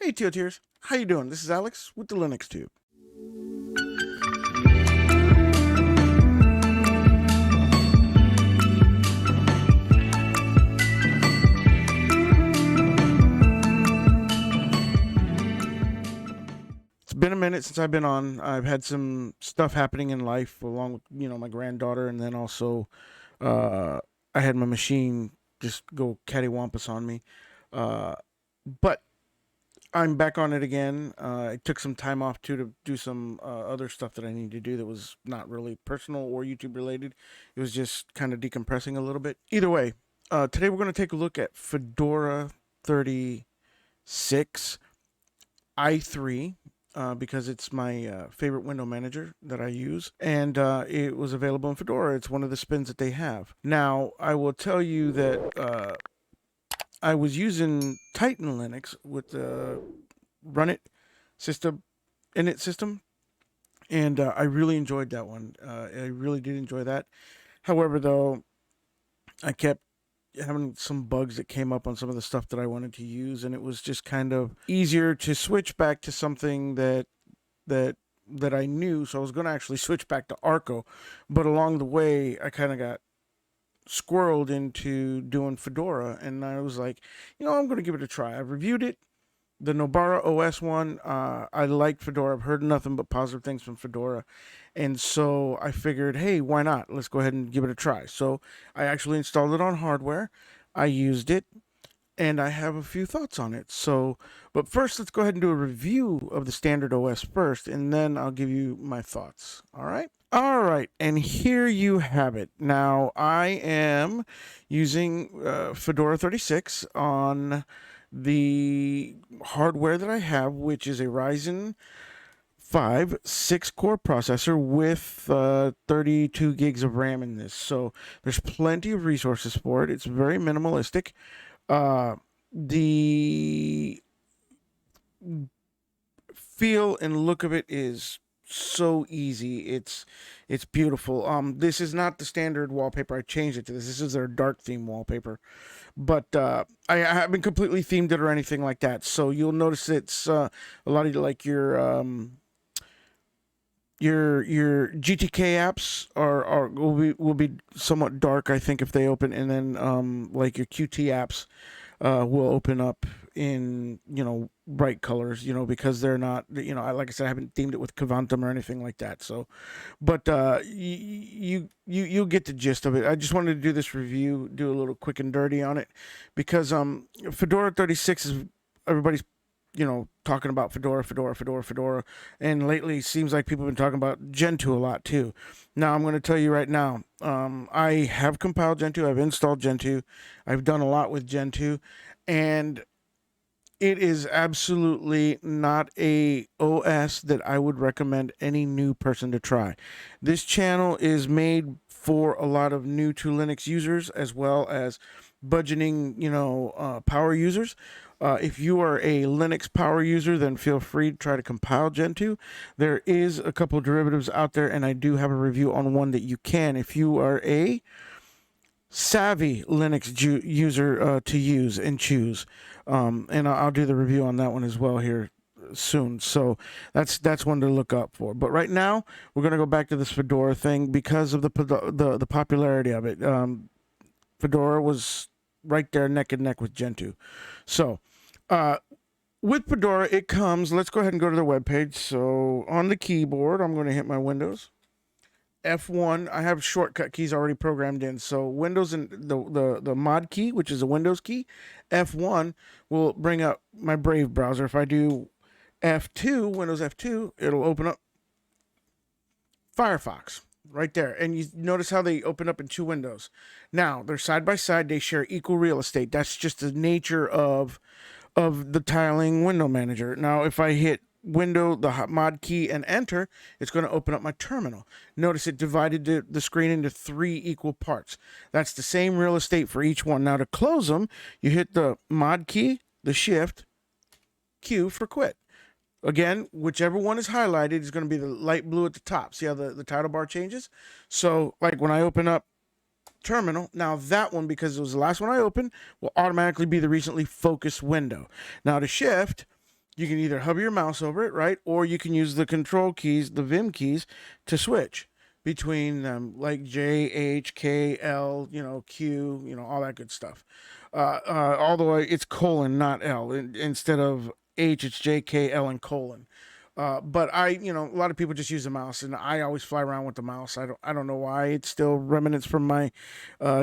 Hey Tears, how you doing? This is Alex with the Linux Tube. It's been a minute since I've been on. I've had some stuff happening in life along with, my granddaughter, and then also uh, I had my machine just go cattywampus on me. Uh, but I'm back on it again. I took some time off too to do some other stuff that I need to do that was not really personal or YouTube related. It was just kind of decompressing a little bit. Either way, today we're going to take a look at Fedora 36 i3 because it's my favorite window manager that I use, and it was available in Fedora. It's one of the spins that they have. Now, I will tell you that I was using Titan Linux with the Run It system, init system, and I really enjoyed that one. I really did enjoy that. However, though, I kept having some bugs that came up on some of the stuff that I wanted to use, and it was just kind of easier to switch back to something that I knew. So I was going to actually switch back to Arco, but along the way, I kind of got squirreled into doing Fedora, and I was like, I'm going to give it a try. I've reviewed it. The Nobara OS one, I like Fedora. I've heard nothing but positive things from Fedora. And so I figured, hey, why not? Let's go ahead and give it a try. So I actually installed it on hardware. I used it, and I have a few thoughts on it. So, but first, let's go ahead and do a review of the standard OS first, and then I'll give you my thoughts. All right? All right, and here you have it. Now, I am using Fedora 36 on the hardware that I have, which is a Ryzen 5 6-core processor with 32 gigs of RAM in this. So there's plenty of resources for it. It's very minimalistic. The feel and look of it is so easy. It's beautiful. This is not the standard wallpaper. I changed it to this. This is their dark theme wallpaper, but I haven't completely themed it or anything like that. So you'll notice it's a lot of like your GTK apps will be somewhat dark, I think, if they open, and then like your QT apps will open up in bright colors, because they're not, like I said, I haven't themed it with Cavantum or anything like that. So, but you'll get the gist of it. I just wanted to do this review, do a little quick and dirty on it, because Fedora 36 is everybody's talking about Fedora, and lately it seems like people have been talking about Gentoo a lot too. Now I'm going to tell you right now, I have compiled Gentoo, I've installed Gentoo, I've done a lot with Gentoo, and it is absolutely not a OS that I would recommend any new person to try. This channel is made for a lot of new to Linux users as well as budgeting, power users. If you are a Linux power user, then feel free to try to compile Gentoo. There is a couple of derivatives out there, and I do have a review on one that you can if you are a savvy Linux user to use and choose. And I'll do the review on that one as well here soon. So that's one to look up for. But right now, we're going to go back to this Fedora thing because of the popularity of it. Fedora was right there neck and neck with Gentoo. So with Fedora, it comes, let's go ahead and go to the webpage. So on the keyboard, I'm going to hit my Windows. F1, I have shortcut keys already programmed in. So Windows and the mod key, which is a Windows key, F1 will bring up my Brave browser. If I do F2, Windows F2, it'll open up Firefox right there. And you notice how they open up in two windows. Now, they're side by side. They share equal real estate. That's just the nature of the tiling window manager. Now, if I hit the mod key, and enter, it's going to open up my terminal. Notice it divided the screen into 3 equal parts. That's the same real estate for each one. Now to close them, you hit the mod key, the shift, Q for quit. Again, whichever one is highlighted is going to be the light blue at the top. See how the title bar changes? So like when I open up terminal, now that one, because it was the last one I opened, will automatically be the recently focused window. Now to shift, You can either hover your mouse over it, right, or you can use the control keys, the Vim keys, to switch between them, like J, H, K, L, Q, all that good stuff. Although it's colon, not L. Instead of H, it's J, K, L, and colon. But a lot of people just use the mouse, and I always fly around with the mouse. I don't know why. It's still remnants from my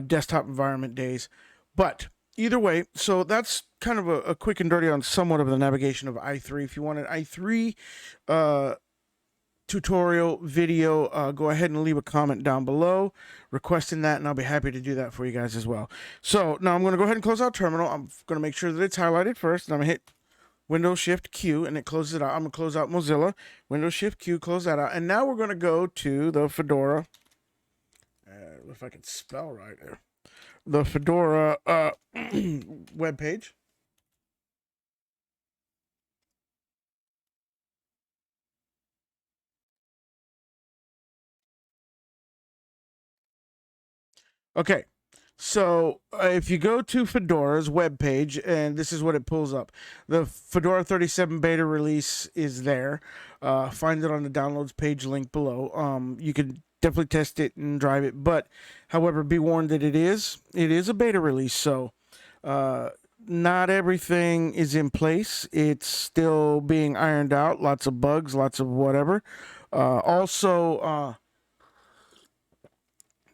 desktop environment days. But either way, so that's kind of a quick and dirty on somewhat of the navigation of i3. If you want an i3 uh, tutorial video, go ahead and leave a comment down below requesting that, and I'll be happy to do that for you guys as well. So now I'm going to go ahead and close out terminal. I'm going to make sure that it's highlighted first, and I'm going to hit Windows Shift Q, and it closes it out. I'm going to close out Mozilla. Windows Shift Q, close that out. And now we're going to go to the Fedora. If I can spell right there. The Fedora web page. Okay, so if you go to Fedora's webpage, and this is what it pulls up, the Fedora 37 beta release is there. Find it on the downloads page link below. You can definitely test it and drive it, but however, be warned that it is a beta release, so not everything is in place. It's still being ironed out. Lots of bugs, lots of whatever. Also,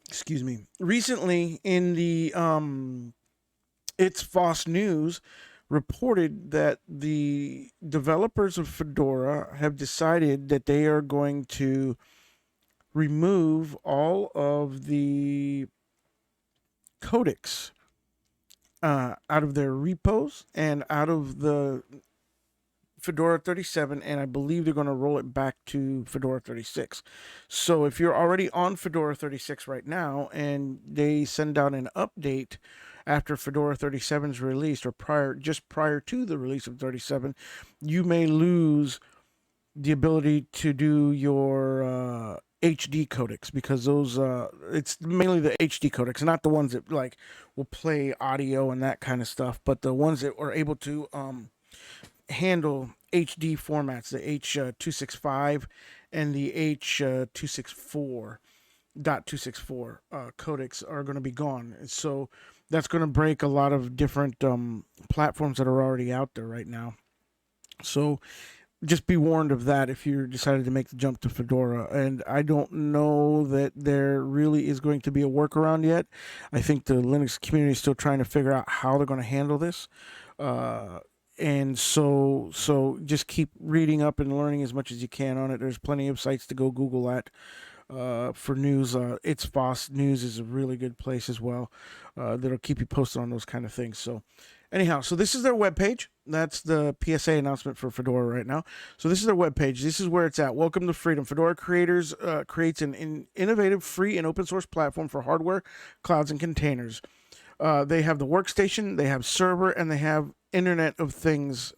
excuse me, recently in the It's Foss News reported that the developers of Fedora have decided that they are going to remove all of the codecs out of their repos and out of the Fedora 37, and I believe they're going to roll it back to Fedora 36. So if you're already on Fedora 36 right now and they send out an update after Fedora 37 is released, or just prior to the release of 37, you may lose the ability to do your HD codecs, because those it's mainly the HD codecs, not the ones that like will play audio and that kind of stuff, but the ones that are able to handle HD formats, the H265 and the H264.264 codecs are going to be gone. So that's going to break a lot of different platforms that are already out there right now. So just be warned of that if you decided to make the jump to Fedora. And I don't know that there really is going to be a workaround yet. I think the Linux community is still trying to figure out how they're going to handle this. And so just keep reading up and learning as much as you can on it. There's plenty of sites to go Google at for news. It's Foss News is a really good place as well. That'll keep you posted on those kind of things. So anyhow, so this is their webpage. That's the PSA announcement for Fedora right now. So this is their webpage. This is where it's at. Welcome to freedom. Fedora creators creates an innovative, free, and open source platform for hardware, clouds, and containers. They have the workstation, they have server, and they have Internet of Things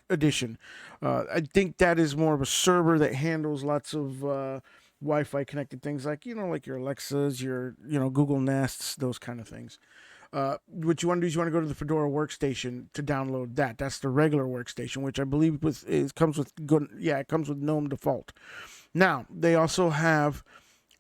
edition. I think that is more of a server that handles lots of Wi-Fi connected things, like like your Alexas, your Google Nests, those kind of things. What you want to do is you want to go to the Fedora workstation to download that. That's the regular workstation, which I believe comes with it comes with GNOME default. Now they also have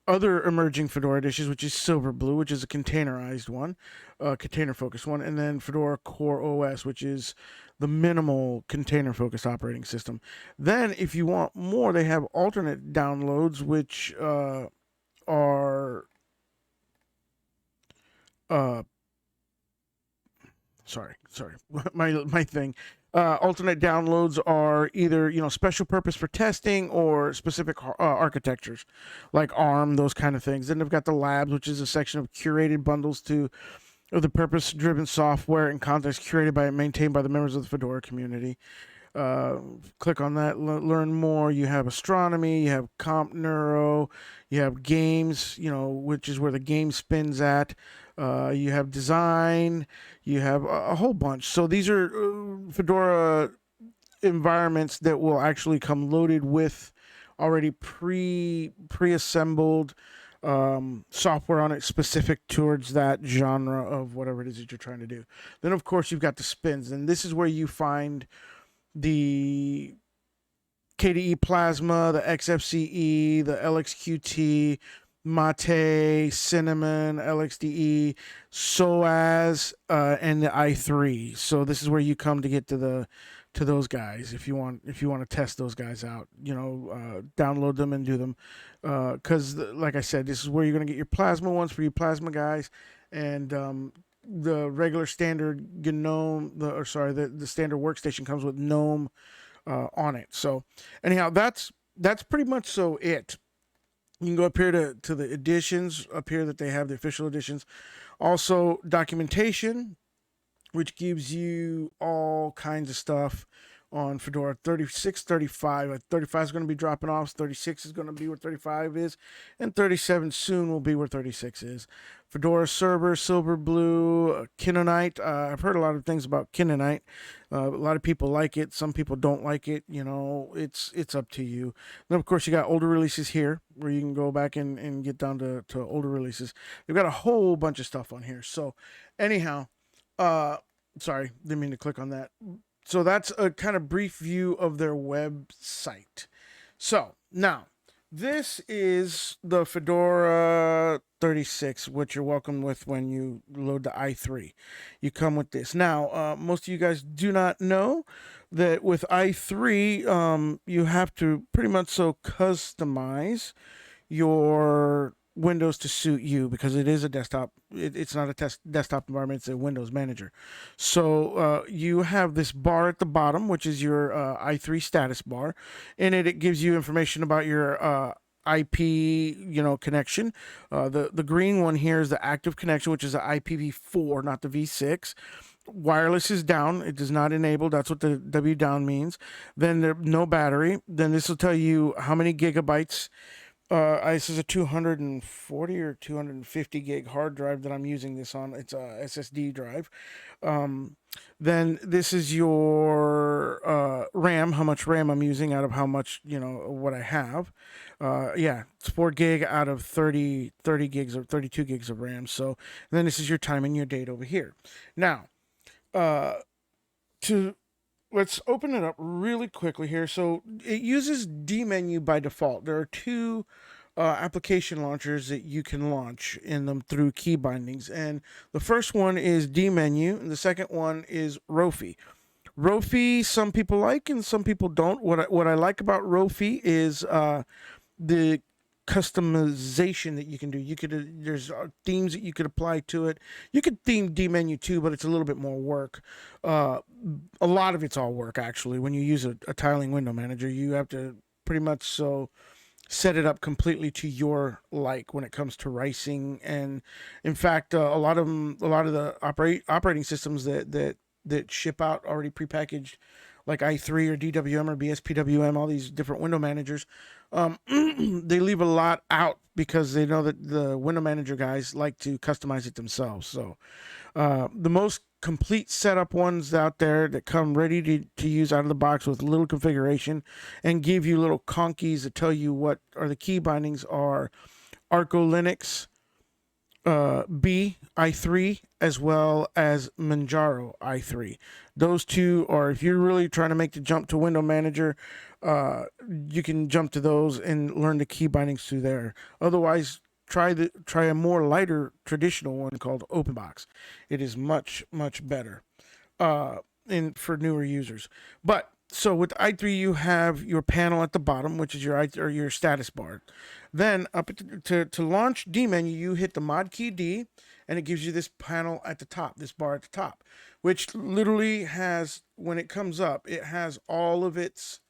other emerging Fedora editions, which is Silverblue, which is a containerized one, container-focused one, and then Fedora Core OS, which is the minimal container-focused operating system. Then, if you want more, they have alternate downloads, which are sorry, my thing. Alternate downloads are either special purpose for testing or specific architectures, like ARM, those kind of things. Then they've got the labs, which is a section of curated bundles of the purpose-driven software and context curated by and maintained by the members of the Fedora community. Click on that, learn more. You have astronomy, you have comp neuro, you have games, which is where the game spins at. You have design, you have a whole bunch. So these are Fedora environments that will actually come loaded with already pre-assembled software on it specific towards that genre of whatever it is that you're trying to do. Then, of course, you've got the spins, and this is where you find the KDE Plasma, the XFCE, the LXQT, Mate, Cinnamon, LXDE, SOAS, and the i3. So this is where you come to get to those guys if you want to test those guys out. Download them and do them, because like I said, this is where you're gonna get your Plasma ones for you Plasma guys, and the regular standard GNOME, the standard workstation comes with GNOME on it. So anyhow, that's pretty much so it. You can go up here to the editions up here that they have, the official editions. Also documentation, which gives you all kinds of stuff on Fedora 36, 35. 35 is going to be dropping off. 36 is going to be where 35 is. And 37 soon will be where 36 is. Fedora Server, Silverblue, Kennonite. I've heard a lot of things about Kennonite. A lot of people like it. Some people don't like it. It's up to you. Then, of course, you got older releases here where you can go back and get down to older releases. They've got a whole bunch of stuff on here. So, anyhow, sorry, didn't mean to click on that. So that's a kind of brief view of their website. So now this is the Fedora 36, which you're welcome with when you load the i3. You come with this. Now, most of you guys do not know that with i3, you have to pretty much so customize your Windows to suit you, because it is a desktop. It's not a desktop environment. It's a Windows manager. So you have this bar at the bottom, which is your i3 status bar. In it gives you information about your IP, connection. The green one here is the active connection, which is the IPv4, not the V6. Wireless is down. It does not enable. That's what the W down means. Then there no battery. Then this will tell you how many gigabytes. This is a 240 or 250 gig hard drive that I'm using this on. It's a SSD drive. Then this is your RAM, how much RAM I'm using out of how much, what I have. It's 4 gig out of 30 gigs or 32 gigs of RAM. So then this is your time and your date over here. Now, let's open it up really quickly here. So it uses dmenu by default. There are two application launchers that you can launch in them through key bindings. And the first one is dmenu, and the second one is Rofi. Rofi, some people like and some people don't. What I like about Rofi is the customization that you can do. There's themes that you could apply to it. You could theme dmenu too, but it's a little bit more work. A lot of it's all work actually. When you use a tiling window manager, you have to pretty much so set it up completely to your like when it comes to ricing. And in fact, a lot of the operating systems that ship out already prepackaged, like i3 or DWM or BSPWM, all these different window managers, they leave a lot out because they know that the window manager guys like to customize it themselves. So the most complete setup ones out there that come ready to use out of the box with little configuration and give you little conkeys that tell you what are the key bindings are Arco Linux, B i3, as well as Manjaro i3. Those two are, if you're really trying to make the jump to window manager, you can jump to those and learn the key bindings through there. Otherwise, try a more lighter traditional one called OpenBox. It is much better for newer users. But so with i3, you have your panel at the bottom, which is your status bar. Then up to launch dmenu, you hit the mod key D, and it gives you this panel at the top, this bar at the top, which literally has, when it comes up, it has all of its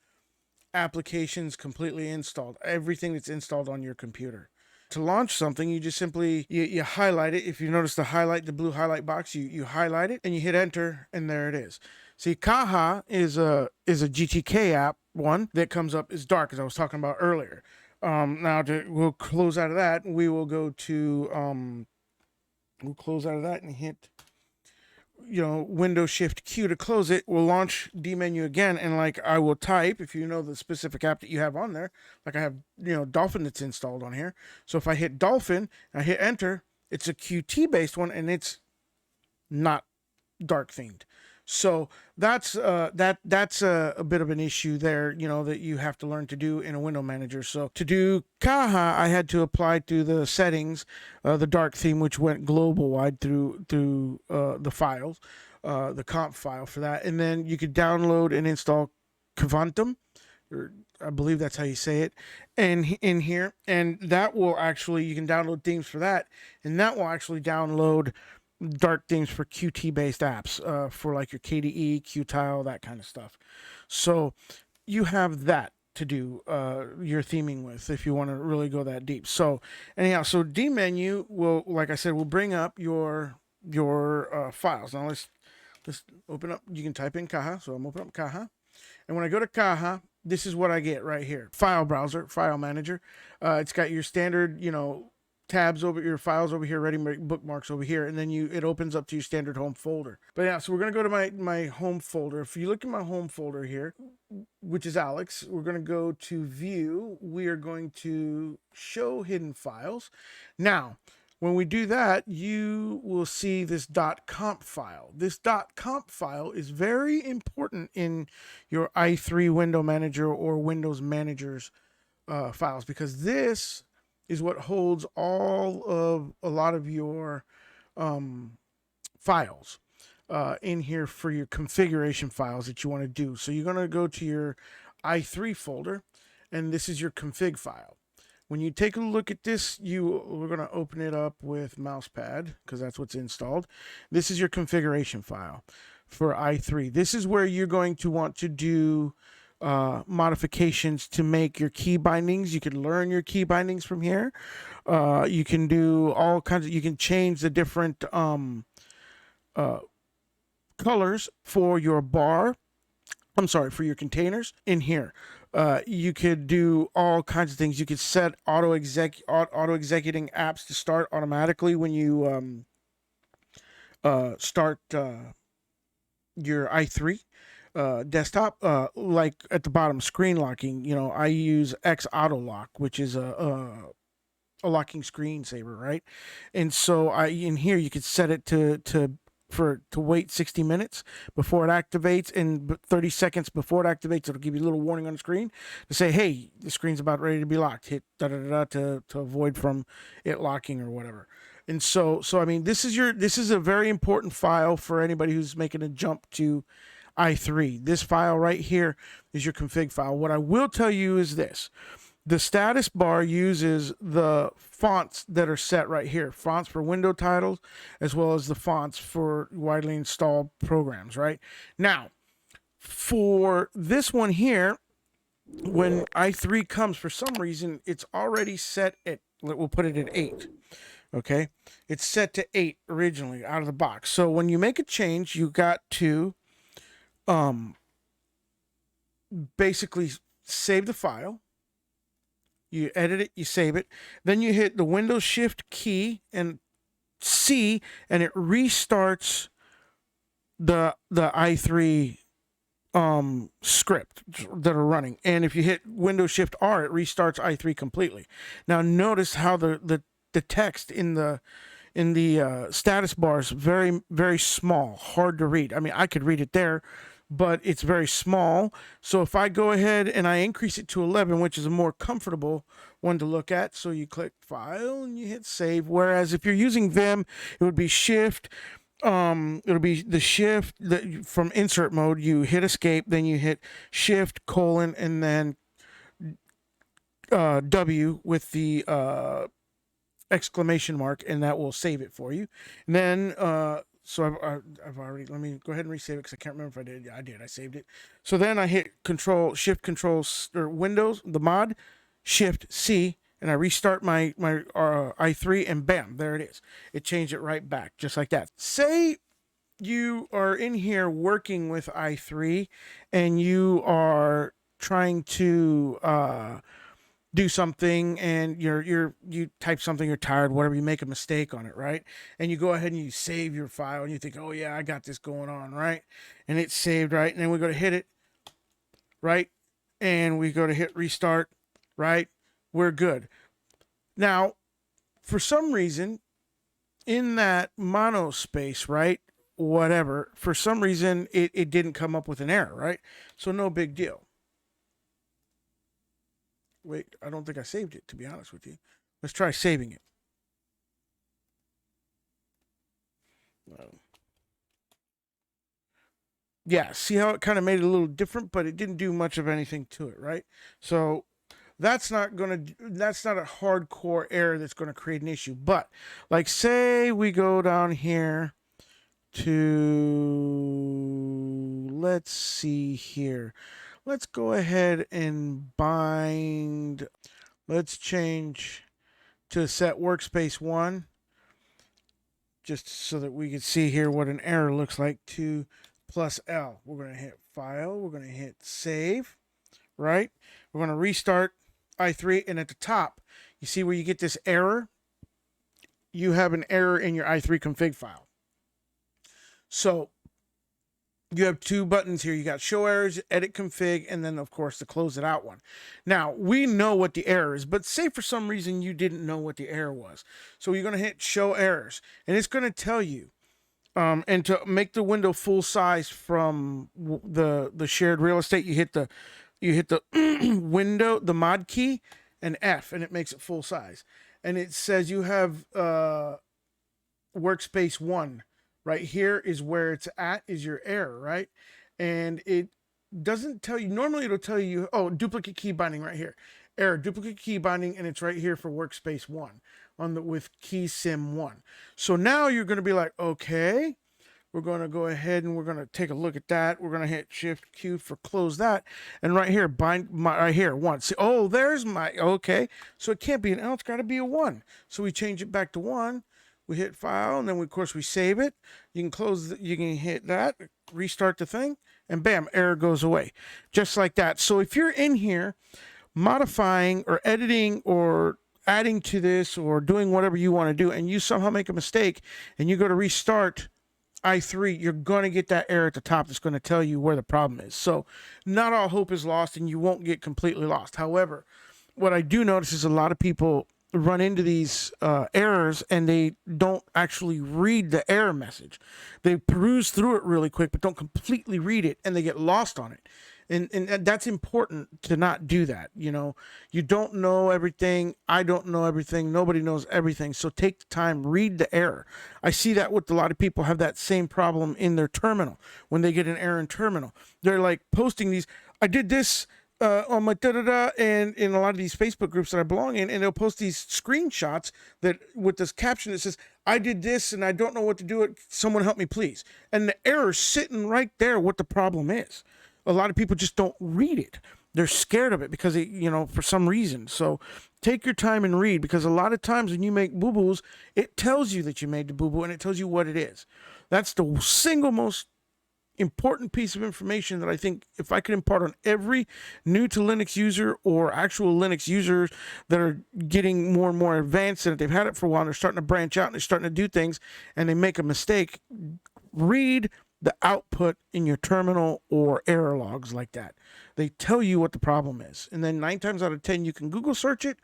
applications completely installed, everything that's installed on your computer. To launch something, you just simply you highlight it. If you notice the blue highlight box, you highlight it and you hit enter, and there it is. See, Kaha is a GTK app one that comes up is dark, as I was talking about earlier. Now we'll close out of that. We will go to we'll close out of that and hit Windows Shift Q to close it will launch D menu again, and like I will type if you know the specific app that you have on there. Like I have Dolphin that's installed on here. So if I hit Dolphin, I hit enter, it's a Qt based one, and it's not dark themed. So that's a bit of an issue there, that you have to learn to do in a window manager. So to do Caja, I had to apply to the settings, the dark theme, which went global wide through the files, the comp file for that, and then you could download and install Quantum, or I believe that's how you say it, and in here, and that will actually, you can download themes for that, and that will actually download dark themes for Qt based apps, for like your KDE, Qtile, that kind of stuff. So you have that to do your theming with if you want to really go that deep. So anyhow, so D menu will, like I said, will bring up your files. Now let's open up. You can type in Caja. So I'm opening up Caja, and when I go to Caja, this is what I get right here: file browser, file manager. It's got your standard, tabs over your files over here, ready bookmarks over here, and then it opens up to your standard home folder. But yeah, so we're gonna go to my home folder. If you look at my home folder here, which is Alex, we're gonna go to view. We are going to show hidden files. Now, when we do that, you will see this .comp file. This .comp file is very important in your i3 window manager or Windows managers files, because this is what holds a lot of your files in here for your configuration files that you want to do. So you're going to go to your i3 folder, and this is your config file. When you take a look at this, we're going to open it up with mousepad because that's what's installed. This is your configuration file for i3. This is where you're going to want to do modifications to make your key bindings. You can learn your key bindings from here. You can do all kinds of, you can change the different colors for your bar. I'm sorry, for your containers in here. You could do all kinds of things. You could set auto executing apps to start automatically when you start your i3 desktop, like at the bottom, screen locking. I use X Auto Lock, which is a locking screensaver, right? And so in here you could set it to wait 60 minutes before it activates, and 30 seconds before it activates, it'll give you a little warning on the screen to say, hey, the screen's about ready to be locked. Hit da da da to avoid from it locking or whatever. And so I mean, this is a very important file for anybody who's making a jump to i3. This file right here is your config file. What I will tell you is this: the status bar uses the fonts that are set right here, fonts for window titles, as well as the fonts for widely installed programs, right? Now, for this one here, when i3 comes, for some reason, it's already set at, we'll put it at 8. Okay? It's set to 8 originally out of the box. So when you make a change, you got to basically save the file. You edit it, you save it, then you hit the Windows Shift key and C, and it restarts the i3 script that are running. And if you hit Windows Shift R, it restarts i3 completely. Now notice how the text in the status bar is very, very small, hard to read. I mean, I could read it there, but it's very small. So if I go ahead and I increase it to 11, which is a more comfortable one to look at, so you click File and you hit Save. Whereas if you're using Vim, it would be Shift. It'll be the Shift from Insert mode. You hit Escape, then you hit Shift : and then W with the exclamation mark, and that will save it for you. And then so I've already, let me go ahead and resave it because I can't remember if I did. Yeah, I did. I saved it. So then I hit Shift Control or Windows, the mod, Shift C, and I restart my i3, and bam, there it is. It changed it right back, just like that. Say you are in here working with i3 and you are trying to do something and you type something, you're tired, whatever, you make a mistake on it, right? And you go ahead and you save your file and you think, oh yeah, I got this going on, right? And it's saved, right? And then we go to hit it, right? And we go to hit restart, right? We're good. Now, for some reason, in that mono space, right? Whatever, for some reason, it didn't come up with an error, right? So no big deal. Wait, I don't think I saved it, to be honest with you. Let's try saving it. Yeah, see how it kind of made it a little different, but it didn't do much of anything to it, right? So that's not a hardcore error that's gonna create an issue. But like, say we go down here to, let's see here. Let's go ahead and bind. Let's change to set workspace 1, just so that we can see here what an error looks like. 2 plus L. We're going to hit File. We're going to hit Save, right? We're going to restart i3, and at the top, you see where you get this error? You have an error in your i3 config file. So you have 2 buttons here. You got Show Errors, Edit Config, and then, of course, the Close It Out one. Now, we know what the error is, but say for some reason you didn't know what the error was. So you're going to hit Show Errors, and it's going to tell you, and to make the window full size from the shared real estate, you hit the window, the mod key, and F, and it makes it full size. And it says you have workspace 1. Right here is where it's at, is your error, right? And it doesn't tell you, normally it'll tell you, oh, duplicate key binding right here. Error, duplicate key binding, and it's right here for workspace 1 with key sim 1. So now you're going to be like, okay, we're going to go ahead and we're going to take a look at that. We're going to hit Shift Q for close that. And right here, right here, 1. See, oh, there's my, okay. So it can't be an L, it's got to be a 1. So we change it back to 1. We hit File, and then of course we save it. You can close, you can hit that, restart the thing, and bam, error goes away. Just like that. So if you're in here modifying or editing or adding to this or doing whatever you want to do, and you somehow make a mistake and you go to restart i3, you're going to get that error at the top that's going to tell you where the problem is. So not all hope is lost, and you won't get completely lost. However, what I do notice is a lot of people run into these errors and they don't actually read the error message. They peruse through it really quick, but don't completely read it, and they get lost on it. And that's important to not do that. You know, you don't know everything. I don't know everything. Nobody knows everything. So take the time, read the error. I see that with a lot of people have that same problem in their terminal. When they get an error in terminal, they're like posting these, I did this on my da-da-da, and in a lot of these Facebook groups that I belong in, and they'll post these screenshots that with this caption that says, I did this and I don't know what to do. Someone help me, please. And the error's sitting right there what the problem is. A lot of people just don't read it. They're scared of it because, for some reason. So take your time and read, because a lot of times when you make boo-boos, it tells you that you made the boo-boo and it tells you what it is. That's the single most important piece of information that I think if I could impart on every new to Linux user or actual Linux users that are getting more and more advanced, and they've had it for a while and they're starting to branch out and they're starting to do things and they make a mistake, read the output in your terminal or error logs like that. They tell you what the problem is. And then 9 times out of 10, you can Google search it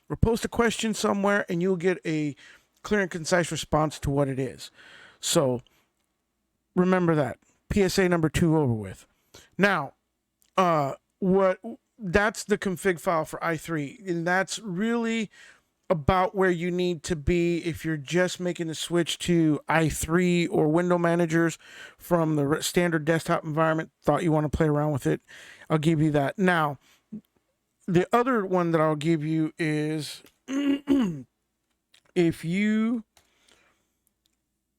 or post a question somewhere and you'll get a clear and concise response to what it is. So remember that. PSA number 2 over with. Now, that's the config file for i3, and that's really about where you need to be if you're just making the switch to i3 or window managers from the standard desktop environment. Thought you want to play around with it, I'll give you that. Now, the other one that I'll give you is if you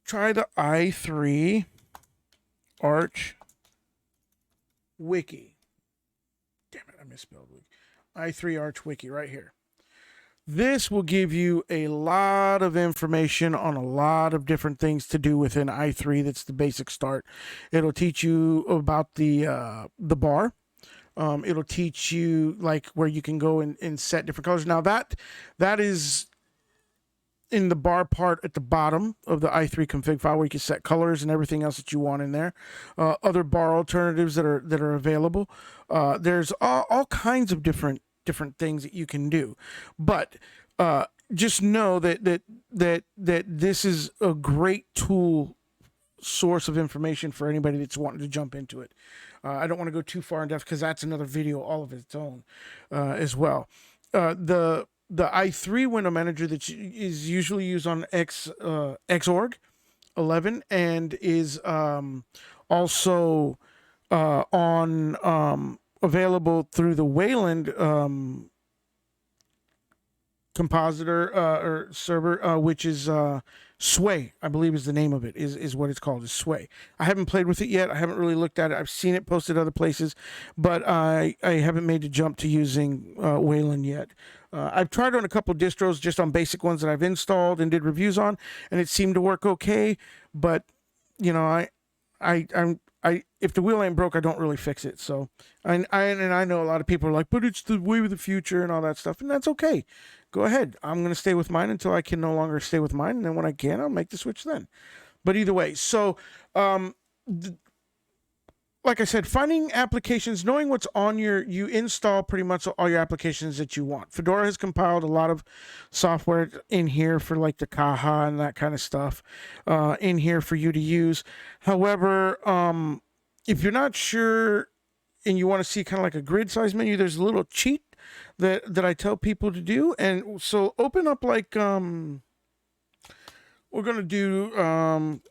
try the i3 Arch Wiki. Damn it, I misspelled wiki. i3 Arch Wiki right here. This will give you a lot of information on a lot of different things to do within i3. That's the basic start. It'll teach you about the bar, It'll teach you like where you can go and set different colors. Now that is in the bar part at the bottom of the i3 config file, where you can set colors and everything else that you want in there. Other bar alternatives that are available. There's all kinds of different things that you can do, but just know that this is a great tool source of information for anybody that's wanting to jump into it. I don't want to go too far in depth because that's another video all of its own as well. The i3 window manager that is usually used on Xorg 11 and is also on available through the Wayland compositor or server, which is Sway, I believe is the name of it, is what it's called, is Sway. I haven't played with it yet. I haven't really looked at it. I've seen it posted other places, but I haven't made the jump to using Wayland yet. I've tried on a couple of distros, just on basic ones that I've installed and did reviews on, and it seemed to work okay. But you know, I if the wheel ain't broke, I don't really fix it. So I know a lot of people are like, but it's the way of the future and all that stuff, and that's okay. Go ahead. I'm gonna stay with mine until I can no longer stay with mine, and then when I can, I'll make the switch then. But either way, so like I said, finding applications, knowing what's on you install pretty much all your applications that you want. Fedora has compiled a lot of software in here for like the Kaha and that kind of stuff in here for you to use. However, if you're not sure and you want to see kind of like a grid size menu, there's a little cheat that I tell people to do. And so open up like, we're going to do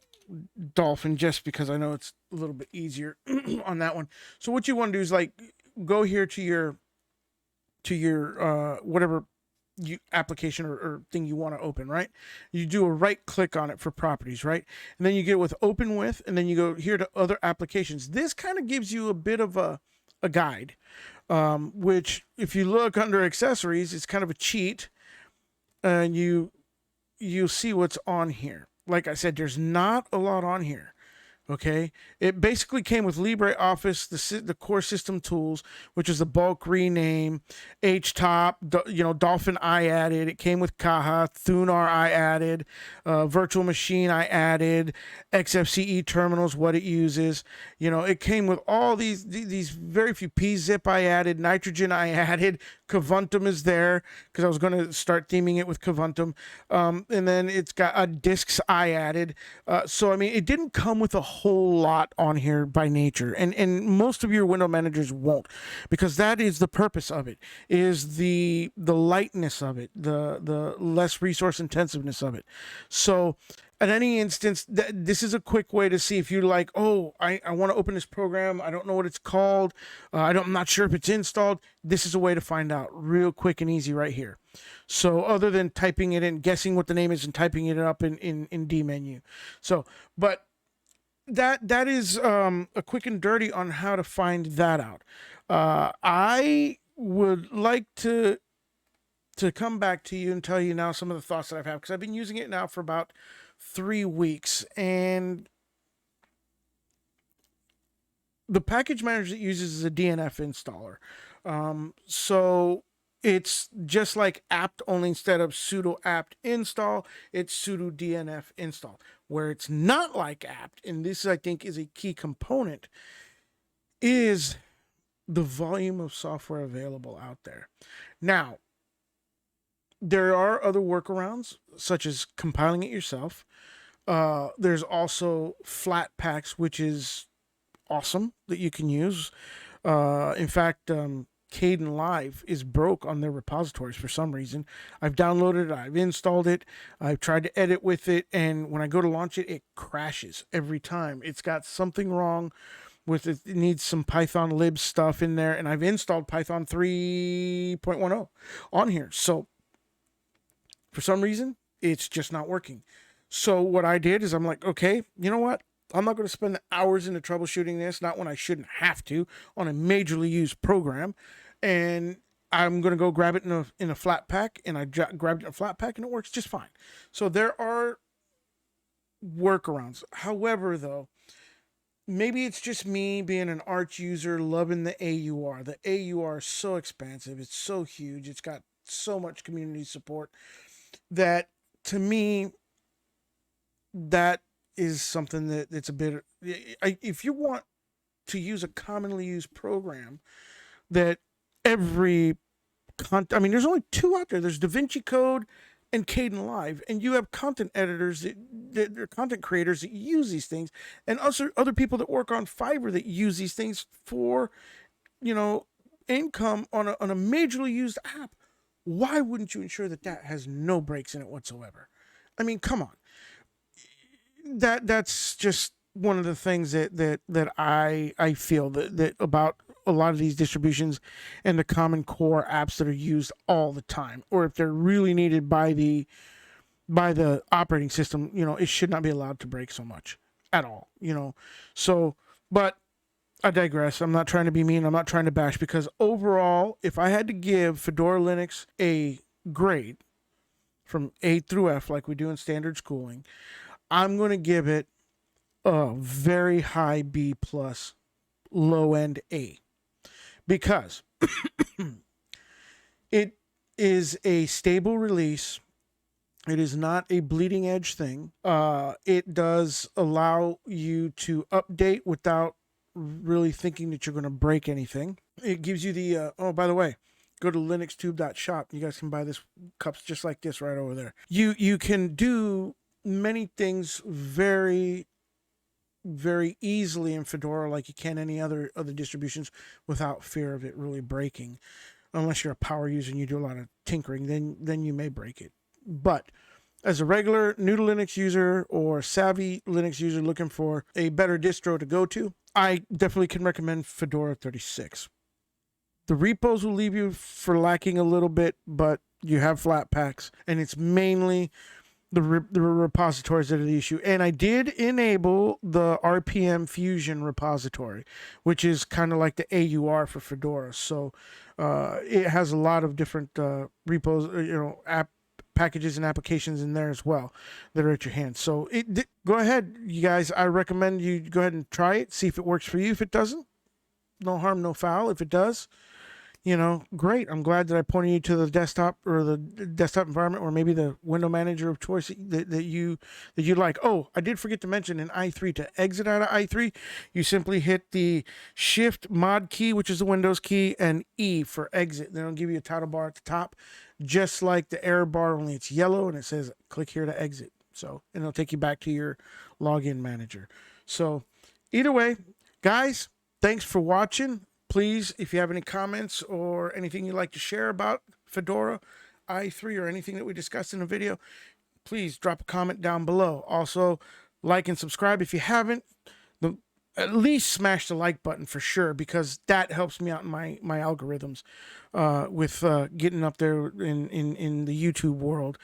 Dolphin just because I know it's a little bit easier on that one. So what you want to do is like go here to your whatever application or thing you want to open, right? You do a right click on it for properties, right? And then you get with open with, and then you go here to other applications. This kind of gives you a bit of a guide, which if you look under accessories, it's kind of a cheat, and you'll see what's on here. Like I said, there's not a lot on here. Okay, it basically came with LibreOffice, the core system tools, which is the bulk rename, HTOP, Dolphin I added. It came with Kaha, Thunar I added, Virtual Machine I added, XFCE terminals, what it uses. It came with all these very few pzip I added, Nitrogen I added, Kavuntum is there because I was going to start theming it with Kavuntum, and then it's got disks I added. So I mean, it didn't come with a whole lot on here by nature, and most of your window managers won't, because that is the purpose of it, is the lightness of it, the less resource intensiveness of it. So at any instance, this is a quick way to see if you're like, oh, I want to open this program, I don't know what it's called, I'm not sure if it's installed. This is a way to find out real quick and easy right here. So other than typing it in, guessing what the name is and typing it up in D menu. So, but that is a quick and dirty on how to find that out. I would like to come back to you and tell you now some of the thoughts that I've had, because I've been using it now for about 3 weeks, and the package manager it uses is a DNF installer. So it's just like apt, only instead of sudo apt install, it's sudo DNF install. Where it's not like apt, and this I think is a key component, is the volume of software available out there. Now, there are other workarounds, such as compiling it yourself. There's also Flatpaks, which is awesome that you can use. In fact, Kden Live is broke on their repositories for some reason. I've downloaded it, I've installed it, I've tried to edit with it, and when I go to launch it, it crashes every time. It's got something wrong with it. It needs some Python lib stuff in there, and I've installed Python 3.10 on here. So for some reason, it's just not working. So what I did is I'm like, okay, you know what? I'm not going to spend hours into troubleshooting this, not when I shouldn't have to, on a majorly used program. And I'm going to go grab it in a Flatpak, and I grabbed it in a Flatpak, and it works just fine. So there are workarounds. However, though, maybe it's just me being an Arch user, loving the AUR. The AUR is so expansive. It's so huge. It's got so much community support that, to me, that is something that it's a bit. If you want to use a commonly used program that every I mean, there's only two out there. There's DaVinci Code and Caden Live, and you have content editors that are content creators that use these things, and also other people that work on Fiverr that use these things for, you know, income on a majorly used app. Why wouldn't you ensure that that has no breaks in it whatsoever? I mean, come on. That's just one of the things that I feel that about a lot of these distributions and the common core apps that are used all the time, or if they're really needed by the operating system, it should not be allowed to break so much at all. So, but I digress. I'm not trying to be mean. I'm not trying to bash, because overall, if I had to give Fedora Linux a grade from A through F, like we do in standard schooling, I'm going to give it a very high B plus, low end A, because it is a stable release. It is not a bleeding edge thing. It does allow you to update without really thinking that you're going to break anything. It gives you the, oh, by the way, go to linuxtube.shop. You guys can buy this cups just like this right over there. You can do many things very, very easily in Fedora, like you can any other distributions, without fear of it really breaking. Unless you're a power user and you do a lot of tinkering, then you may break it. But as a regular new to Linux user or savvy Linux user looking for a better distro to go to, I definitely can recommend Fedora 36. The repos will leave you for lacking a little bit, but you have Flatpaks, and it's mainly the repositories that are the issue. And I did enable the RPM Fusion repository, which is kind of like the AUR for Fedora. So it has a lot of different repos, app packages and applications in there as well that are at your hand. So go ahead, you guys. I recommend you go ahead and try it, see if it works for you. If it doesn't, no harm, no foul. If it does, great. I'm glad that I pointed you to the desktop or the desktop environment, or maybe the window manager of choice that you like. Oh, I did forget to mention in i3, to exit out of i3, you simply hit the Shift Mod key, which is the Windows key, and E for exit. Then it'll give you a title bar at the top, just like the error bar, only it's yellow and it says click here to exit. So, and it'll take you back to your login manager. So, either way, guys, thanks for watching. Please, if you have any comments or anything you'd like to share about Fedora i3 or anything that we discussed in the video, please drop a comment down below. Also, like and subscribe if you haven't. At least smash the like button for sure, because that helps me out in my algorithms with getting up there in the YouTube world.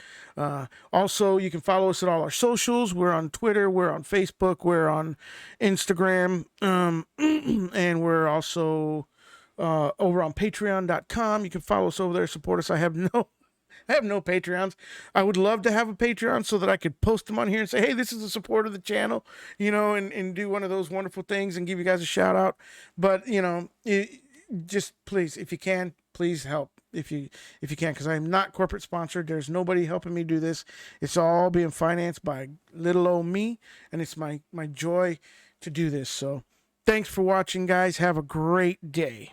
Also, you can follow us at all our socials. We're on Twitter, we're on Facebook, we're on Instagram, and we're also over on patreon.com. You can follow us over there, support us. I have no Patreons. I would love to have a Patreon so that I could post them on here and say, hey, this is the support of the channel, and do one of those wonderful things and give you guys a shout out. But, just please, if you can, please help if you can, because I'm not corporate sponsored. There's nobody helping me do this. It's all being financed by little old me, and it's my joy to do this. So thanks for watching, guys. Have a great day.